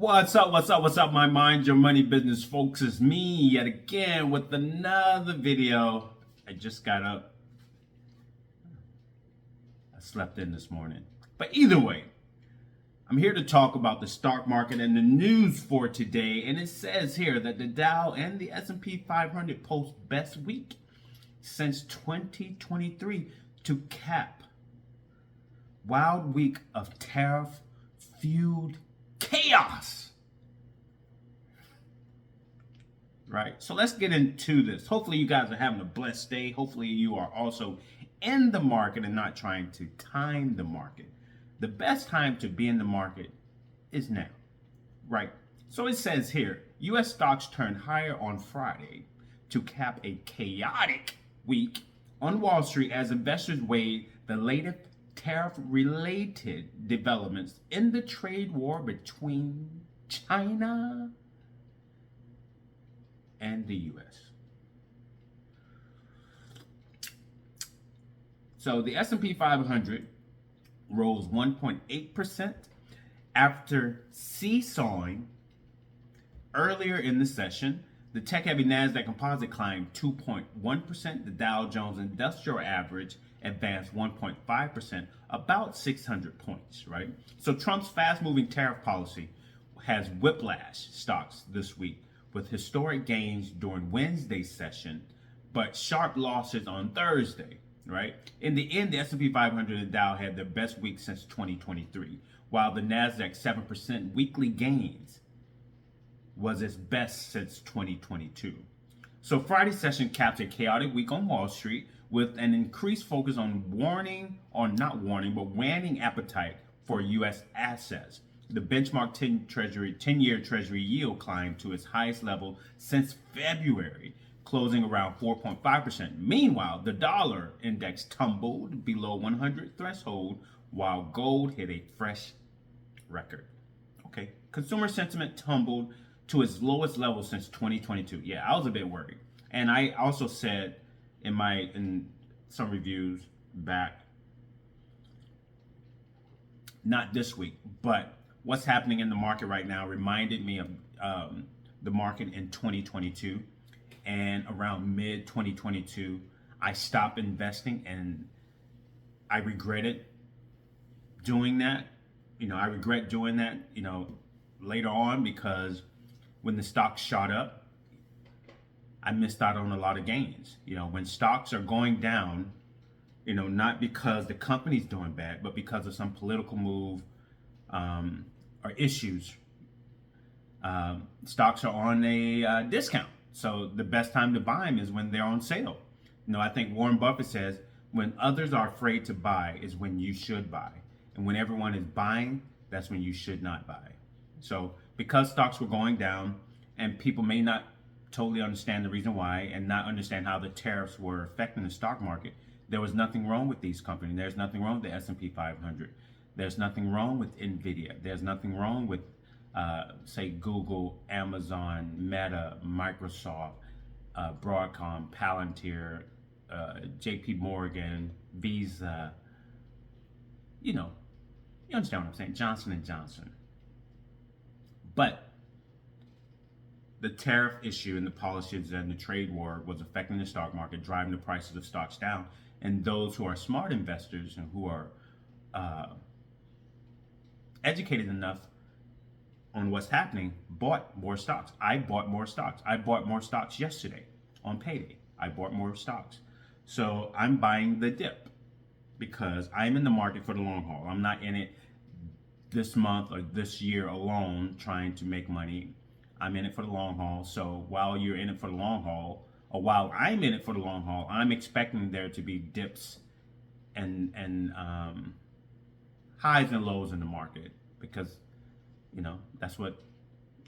What's up? What's up, my Mind Your Money business folks? It's me yet again with another video. I just got up. I slept in this morning. But either way, I'm here to talk about the stock market and the news for today. And it says here that the Dow and the S&P 500 post best week since 2023 to cap wild week of tariff-fueled chaos. Right? So let's get into this. Hopefully you guys are having a blessed day. Hopefully you are also in the market and not trying to time the market. The best time to be in the market is now. Right? So it says here, US stocks turned higher on Friday to cap a chaotic week on Wall Street as investors weighed the latest tariff-related developments in the trade war between China and the US. So the S&P 500 rose 1.8% after seesawing earlier in the session. The tech-heavy Nasdaq Composite climbed 2.1%. The Dow Jones Industrial Average advanced 1.5%, about 600 points, right? So Trump's fast-moving tariff policy has whiplashed stocks this week with historic gains during Wednesday's session, but sharp losses on Thursday, right? In the end, the S&P 500 and Dow had their best week since 2023, while the Nasdaq 7% weekly gains was its best since 2022. So Friday's session caps a chaotic week on Wall Street with an increased focus on waning appetite for U.S. assets. The benchmark 10-year Treasury yield climbed to its highest level since February, closing around 4.5%. Meanwhile, the dollar index tumbled below 100 threshold, while gold hit a fresh record. Okay, consumer sentiment tumbled to its lowest level since 2022. Yeah, I was a bit worried, and I also said in some reviews back, not this week, but what's happening in the market right now reminded me of the market in 2022, and around mid 2022 I stopped investing, and I regretted doing that. I regret doing that later on, because when the stock shot up, I missed out on a lot of gains. When stocks are going down, not because the company's doing bad, but because of some political move or issues, stocks are on a discount. So the best time to buy them is when they're on sale. I think Warren Buffett says, when others are afraid to buy is when you should buy. And when everyone is buying, that's when you should not buy. So because stocks were going down, and people may not totally understand the reason why and not understand how the tariffs were affecting the stock market, there was nothing wrong with these companies. There's nothing wrong with the S&P 500. There's nothing wrong with Nvidia. There's nothing wrong with, say, Google, Amazon, Meta, Microsoft, Broadcom, Palantir, JP Morgan, Visa. You understand what I'm saying? Johnson & Johnson. But the tariff issue and the policies and the trade war was affecting the stock market, driving the prices of stocks down. And those who are smart investors and who are educated enough on what's happening bought more stocks. I bought more stocks. I bought more stocks yesterday on payday. I bought more stocks. So I'm buying the dip because I'm in the market for the long haul. I'm not in it this month or this year alone trying to make money. I'm in it for the long haul. So while you're in it for the long haul, or while I'm in it for the long haul, I'm expecting there to be dips and highs and lows in the market, because that's what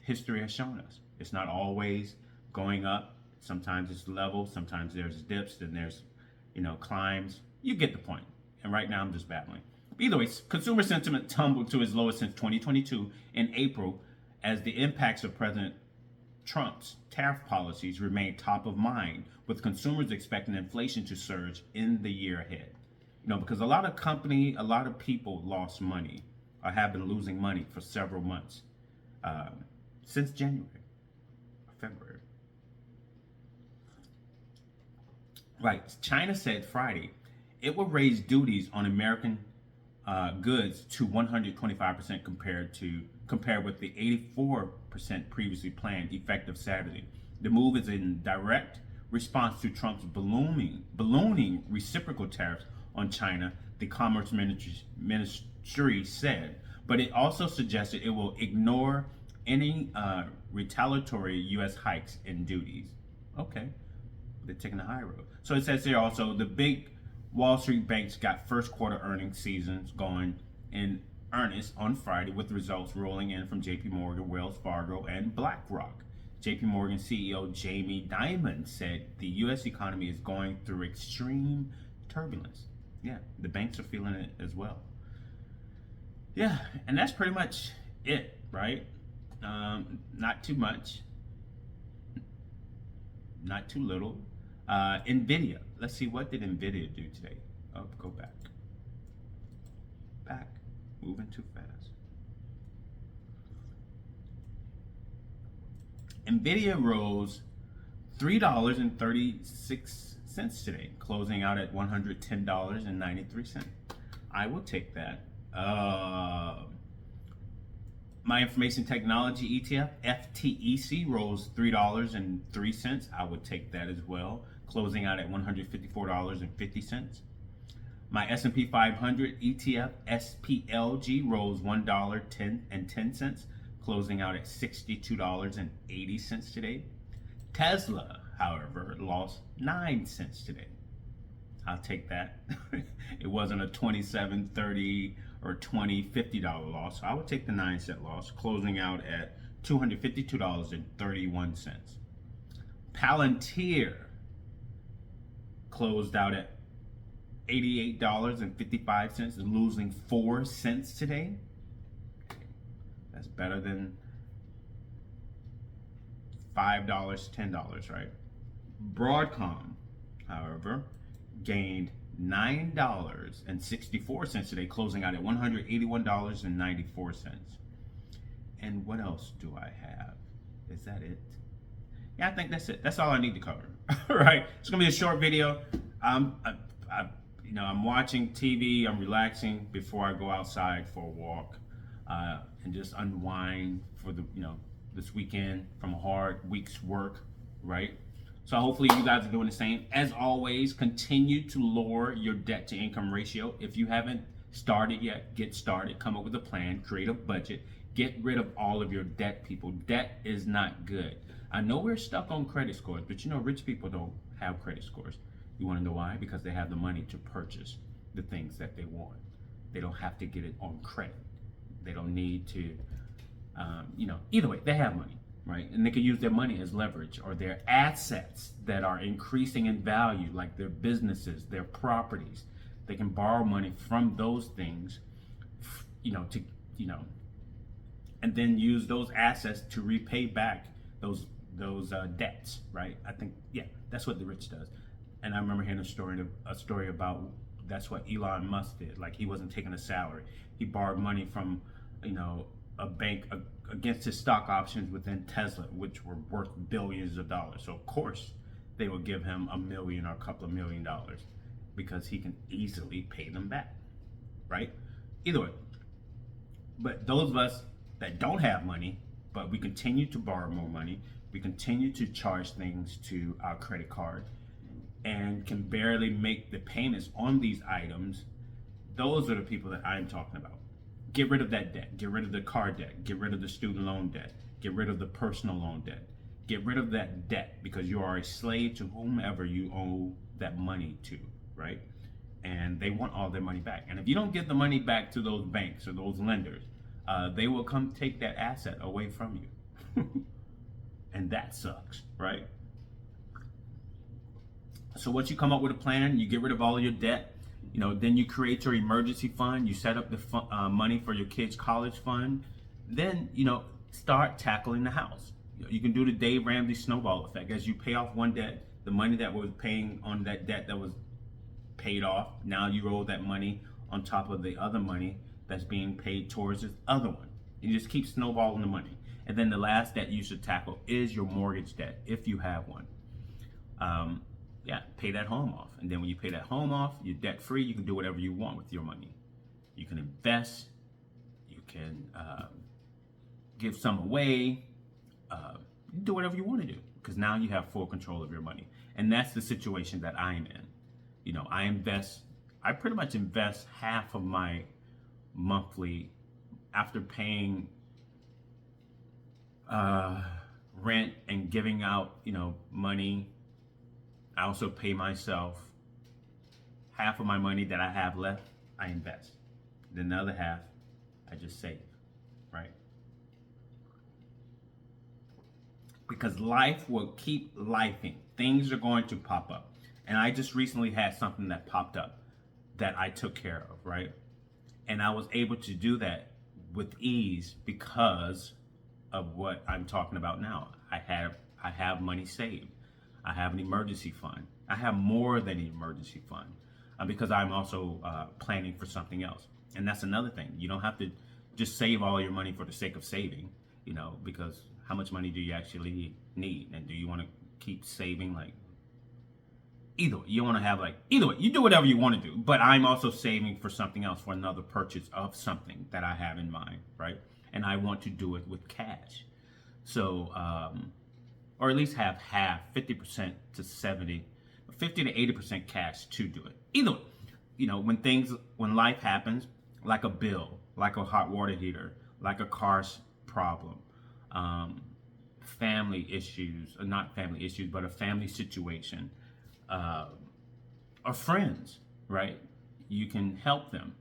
history has shown us. It's not always going up. Sometimes it's level. Sometimes there's dips. Then there's climbs. You get the point. And right now I'm just battling. Either way, consumer sentiment tumbled to its lowest since 2022 in April, as the impacts of President Trump's tariff policies remain top of mind, with consumers expecting inflation to surge in the year ahead. Because a lot of people lost money or have been losing money for several months. since January, February. Right. China said Friday it will raise duties on American goods to 125% compared with the 84% previously planned, effective Saturday. The move is in direct response to Trump's ballooning reciprocal tariffs on China, the Commerce Ministry said. But it also suggested it will ignore any retaliatory U.S. hikes in duties. Okay, they're taking the high road. So it says here also the big Wall Street banks got first quarter earnings seasons going in earnest on Friday, with results rolling in from JP Morgan, Wells Fargo, and BlackRock. JP Morgan CEO Jamie Dimon said the U.S. economy is going through extreme turbulence. Yeah, the banks are feeling it as well. Yeah, and that's pretty much it, right? Not too much, not too little. Nvidia. Let's see, what did Nvidia do today? Oh, go back. Moving too fast. Nvidia rose $3.36 today, closing out at $110.93. I will take that. My information technology ETF, FTEC, rose $3.03. I would take that as well, closing out at $154.50. My S&P 500 ETF, SPLG, rose $1.10, closing out at $62.80 today. Tesla, however, lost 9 cents today. I'll take that. It wasn't a $27, $30, or $20, $50 loss. So I would take the 9-cent loss, closing out at $252.31. Palantir closed out at $88.55, losing 4 cents today. That's better than $5, $10, right? Broadcom, however, gained $9.64 today, closing out at $181.94. And what else do I have? Is that it? Yeah, I think that's it. That's all I need to cover. All right, it's gonna be a short video. I'm watching TV. I'm relaxing before I go outside for a walk and just unwind for this weekend from a hard week's work, right? So hopefully you guys are doing the same. As always, continue to lower your debt to income ratio. If you haven't started yet, get started. Come up with a plan, create a budget, get rid of all of your debt, people. Debt is not good. I know we're stuck on credit scores, but rich people don't have credit scores. You want to know why? Because they have the money to purchase the things that they want. They don't have to get it on credit. They don't need to, either way, they have money. Right? And they can use their money as leverage, or their assets that are increasing in value, like their businesses, their properties. They can borrow money from those things, and then use those assets to repay back those debts, right? I think, yeah, that's what the rich does. And I remember hearing a story about that's what Elon Musk did. Like, he wasn't taking a salary. He borrowed money from, a bank against his stock options within Tesla, which were worth billions of dollars. So of course they will give him $1 million or a couple of $1 million because he can easily pay them back, right? Either way. But those of us that don't have money, but we continue to borrow more money, we continue to charge things to our credit card, and can barely make the payments on these items, those are the people that I'm talking about. Get rid of that debt. Get rid of the car debt. Get rid of the student loan debt. Get rid of the personal loan debt. Get rid of that debt, because you are a slave to whomever you owe that money to, right? And they want all their money back. And if you don't get the money back to those banks or those lenders, they will come take that asset away from you. And that sucks, right? So once you come up with a plan, you get rid of all of your debt. Then you create your emergency fund. You set up the money for your kids' college fund. Then, start tackling the house. You can do the Dave Ramsey snowball effect. As you pay off one debt, the money that was paying on that debt that was paid off, now you roll that money on top of the other money that's being paid towards this other one. You just keep snowballing the money. And then the last debt you should tackle is your mortgage debt, if you have one. Yeah, pay that home off. And then when you pay that home off, you're debt free. You can do whatever you want with your money. You can invest. You can give some away. Do whatever you want to do, because now you have full control of your money. And that's the situation that I'm in. You know, I pretty much invest half of my monthly, after paying rent and giving out, money. I also pay myself. Half of my money that I have left, I invest. Then the other half, I just save, right? Because life will keep lifing. Things are going to pop up. And I just recently had something that popped up that I took care of, right? And I was able to do that with ease because of what I'm talking about now. I have money saved. I have an emergency fund. I have more than an emergency fund because I'm also planning for something else. And that's another thing. You don't have to just save all your money for the sake of saving, because how much money do you actually need? And do you want to keep saving? Either way, you want to have either way, you do whatever you want to do. But I'm also saving for something else, for another purchase of something that I have in mind, right? And I want to do it with cash. So, or at least have half, 50% to 70, 50 to 80% cash to do it. Either way, when life happens, like a bill, like a hot water heater, like a car's problem, family issues, not family issues, but a family situation, or friends, right? You can help them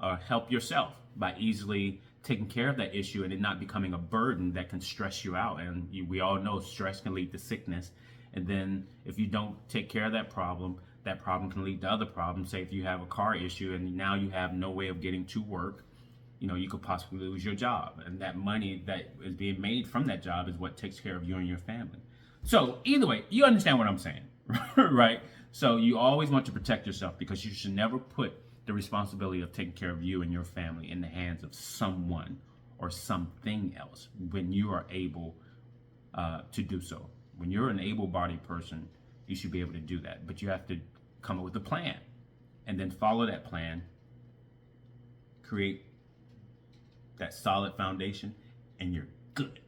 or help yourself by easily taking care of that issue and it not becoming a burden that can stress you out. And we all know stress can lead to sickness. And then if you don't take care of that problem can lead to other problems. Say if you have a car issue and now you have no way of getting to work, you could possibly lose your job. And that money that is being made from that job is what takes care of you and your family. So either way, you understand what I'm saying, right? So you always want to protect yourself, because you should never put the responsibility of taking care of you and your family in the hands of someone or something else when you are able to do so. When you're an able-bodied person, you should be able to do that. But you have to come up with a plan and then follow that plan, create that solid foundation, and you're good,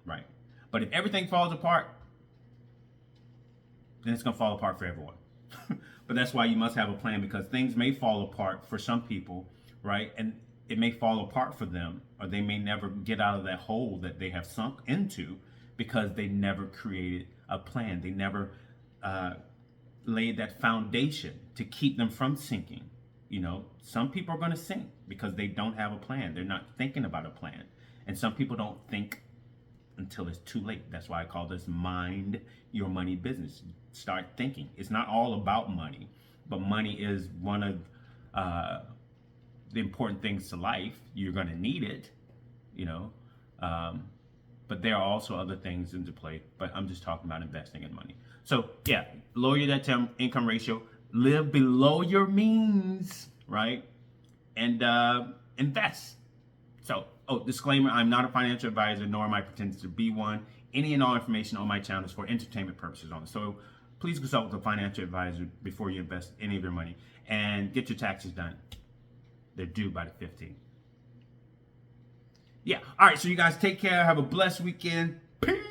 right? But if everything falls apart, then it's going to fall apart for everyone. But that's why you must have a plan, because things may fall apart for some people, right? And it may fall apart for them, or they may never get out of that hole that they have sunk into because they never created a plan. They never laid that foundation to keep them from sinking. Some people are going to sink because they don't have a plan. They're not thinking about a plan. And some people don't think until it's too late. That's why I call this mind your money business. Start thinking. It's not all about money, but money is one of the important things to life. You're going to need it, but there are also other things into play. But I'm just talking about investing in money. So yeah, lower your debt to income ratio, live below your means, right? And invest. So, disclaimer, I'm not a financial advisor, nor am I pretending to be one. Any and all information on my channel is for entertainment purposes only. So please consult with a financial advisor before you invest any of your money, and get your taxes done. They're due by the 15th. Yeah. All right. So you guys take care. Have a blessed weekend. Peace.